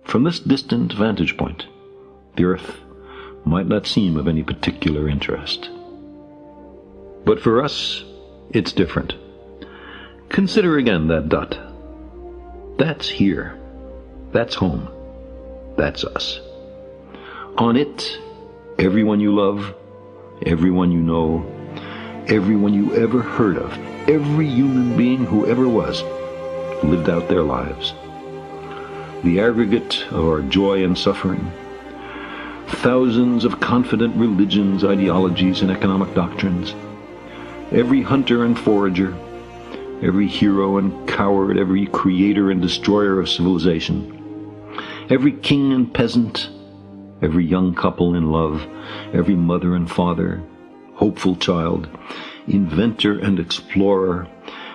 From this distant vantage point, the Earth might not seem of any particular interest. But for us, it's different. Consider again that dot. That's here. That's home. That's us. On it, everyone you love, everyone you know, everyone you ever heard of, every human being who ever was, lived out their lives. The aggregate of our joy and suffering, thousands of confident religions, ideologies, and economic doctrines, every hunter and forager, every hero and coward, every creator and destroyer of civilization, every king and peasant, every young couple in love, every mother and father, hopeful child, inventor and explorer,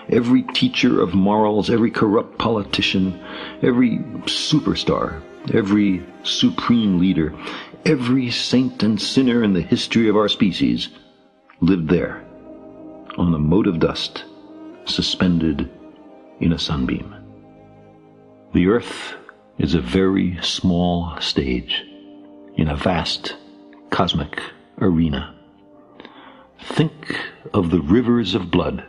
every teacher of morals, every corrupt politician, every superstar, every supreme leader, every saint and sinner in the history of our species lived there, on a mote of dust, suspended in a sunbeam. The Earth is a very small stage in a vast cosmic arena. Think of the rivers of blood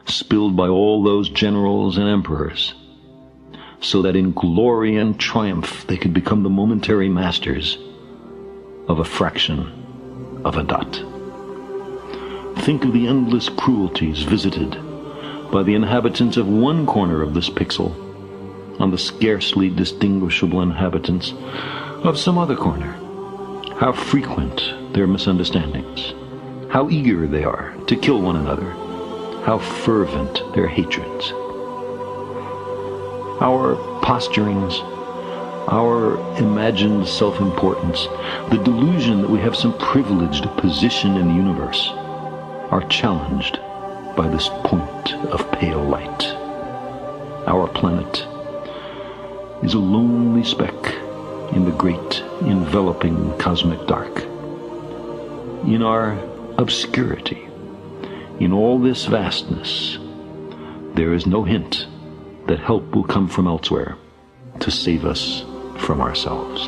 spilled by all those generals and emperors, so that in glory and triumph they could become the momentary masters of a fraction of a dot. Think of the endless cruelties visited by the inhabitants of one corner of this pixel on the scarcely distinguishable inhabitants of some other corner. How frequent their misunderstandings, how eager they are to kill one another, how fervent their hatreds. Our posturings, our imagined self-importance, the delusion that we have some privileged position in the universe, are challenged by this point of pale light. Our planet is a lonely speck in the great enveloping cosmic dark. In our obscurity, in all this vastness, there is no hint that help will come from elsewhere to save us from ourselves.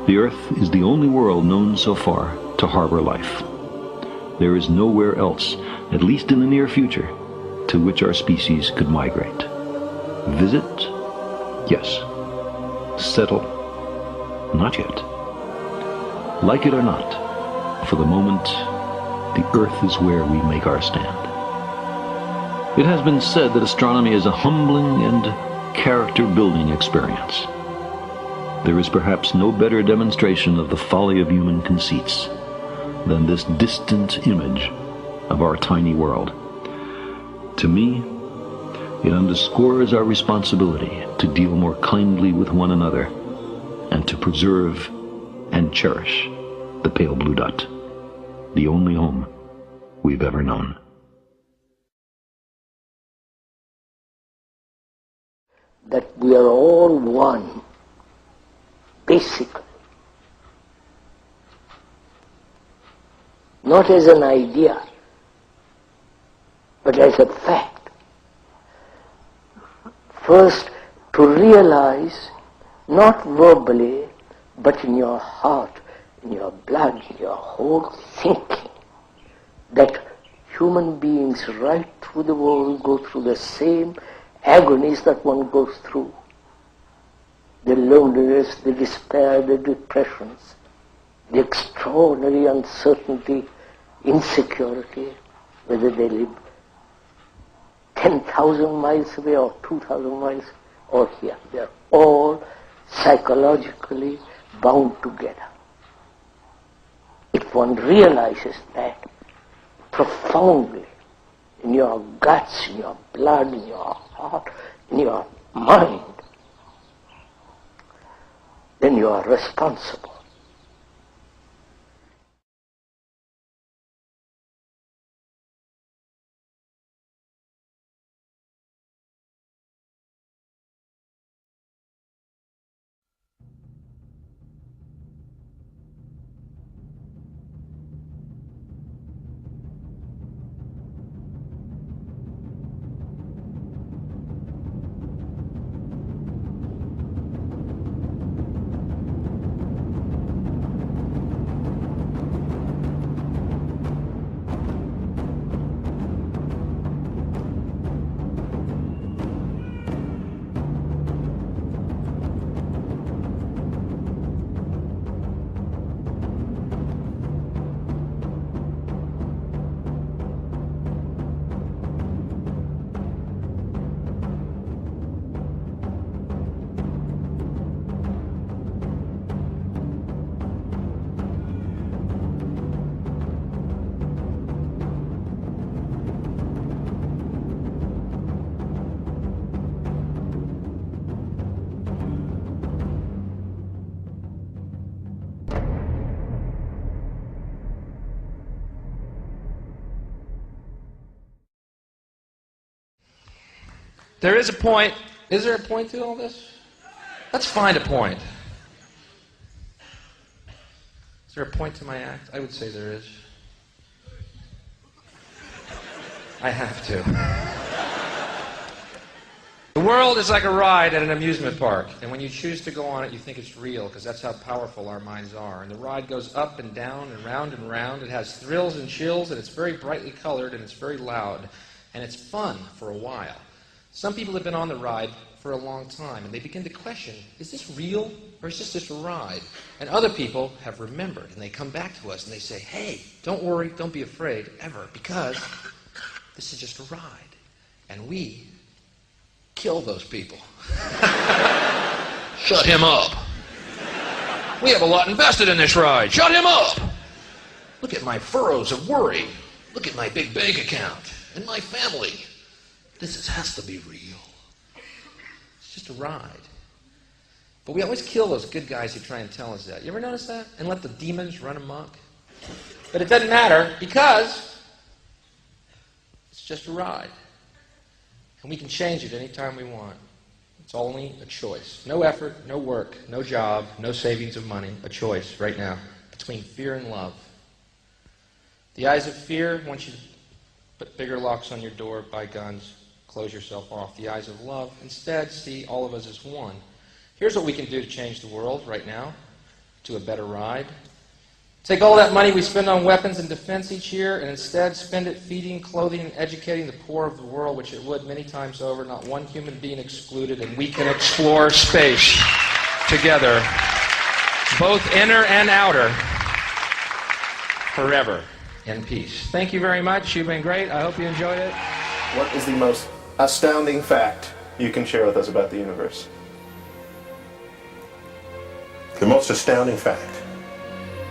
The Earth is the only world known so far to harbor life. There is nowhere else, at least in the near future, to which our species could migrate. Visit? Yes. Settle? Not yet. Like it or not, for the moment, the Earth is where we make our stand. It has been said that astronomy is a humbling and character-building experience. There is perhaps no better demonstration of the folly of human conceits than this distant image of our tiny world. To me, it underscores our responsibility to deal more kindly with one another and to preserve and cherish the pale blue dot, the only home we've ever known. That we are all one, basically. Not as an idea, but as a fact. First, to realize, not verbally, but in your heart, in your blood, in your whole thinking, that human beings right through the world go through the same agonies that one goes through. The loneliness, the despair, the depressions, the extraordinary uncertainty, insecurity, whether they live 10,000 miles away or 2,000 miles or here. They're all psychologically bound together. If one realizes that profoundly in your guts, in your blood, in your heart, in your mind, then you are responsible. There is a point. Is there a point to all this? Let's find a point. Is there a point to my act? I would say there is. I have to. The world is like a ride at an amusement park, and when you choose to go on it, you think it's real, because that's how powerful our minds are. And the ride goes up and down and round and round. It has thrills and chills, and it's very brightly colored, and it's very loud, and it's fun for a while. Some people have been on the ride for a long time, and they begin to question, is this real, or is this just a ride? And other people have remembered, and they come back to us, and they say, hey, don't worry, don't be afraid, ever, because this is just a ride. And we kill those people. Shut him up. We have a lot invested in this ride. Shut him up. Look at my furrows of worry. Look at my big bank account and my family. Has to be real. It's just a ride. But we always kill those good guys who try and tell us that. You ever notice that? And let the demons run amok? But it doesn't matter, because it's just a ride. And we can change it anytime we want. It's only a choice. No effort, no work, no job, no savings of money. A choice right now between fear and love. The eyes of fear want you to put bigger locks on your door, buy guns, close yourself off. The eyes of love instead see all of us as one. Here's what we can do to change the world right now to a better ride. Take all that money we spend on weapons and defense each year and instead spend it feeding, clothing, and educating the poor of the world, which it would many times over, not one human being excluded, and we can explore space together, both inner and outer, forever in peace. Thank you very much. You've been great. I hope you enjoyed it. What is the most astounding fact you can share with us about the universe? The most astounding fact.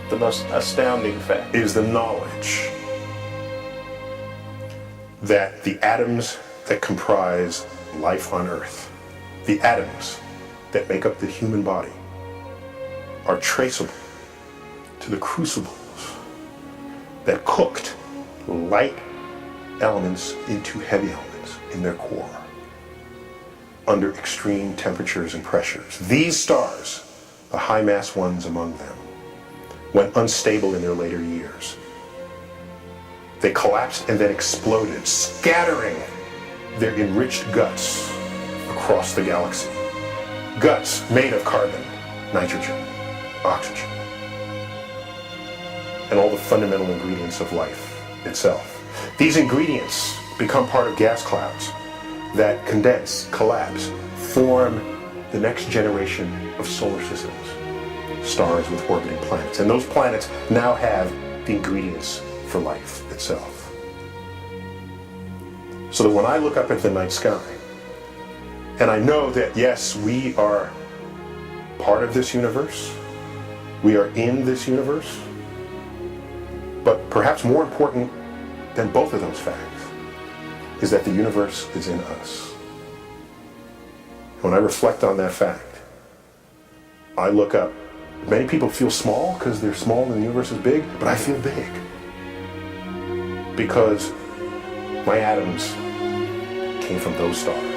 The most astounding fact is the knowledge that the atoms that comprise life on Earth, the atoms that make up the human body, are traceable to the crucibles that cooked light elements into heavy elements in their core under extreme temperatures and pressures. These stars, the high-mass ones among them, when unstable in their later years, they collapsed and then exploded, scattering their enriched guts across the galaxy. Guts made of carbon, nitrogen, oxygen, and all the fundamental ingredients of life itself. These ingredients become part of gas clouds that condense, collapse, form the next generation of solar systems. Stars with orbiting planets. And those planets now have the ingredients for life itself. So that when I look up at the night sky, and I know that, yes, we are part of this universe, we are in this universe, but perhaps more important than both of those facts is that the universe is in us. When I reflect on that fact, I look up. Many people feel small because they're small and the universe is big, but I feel big because my atoms came from those stars.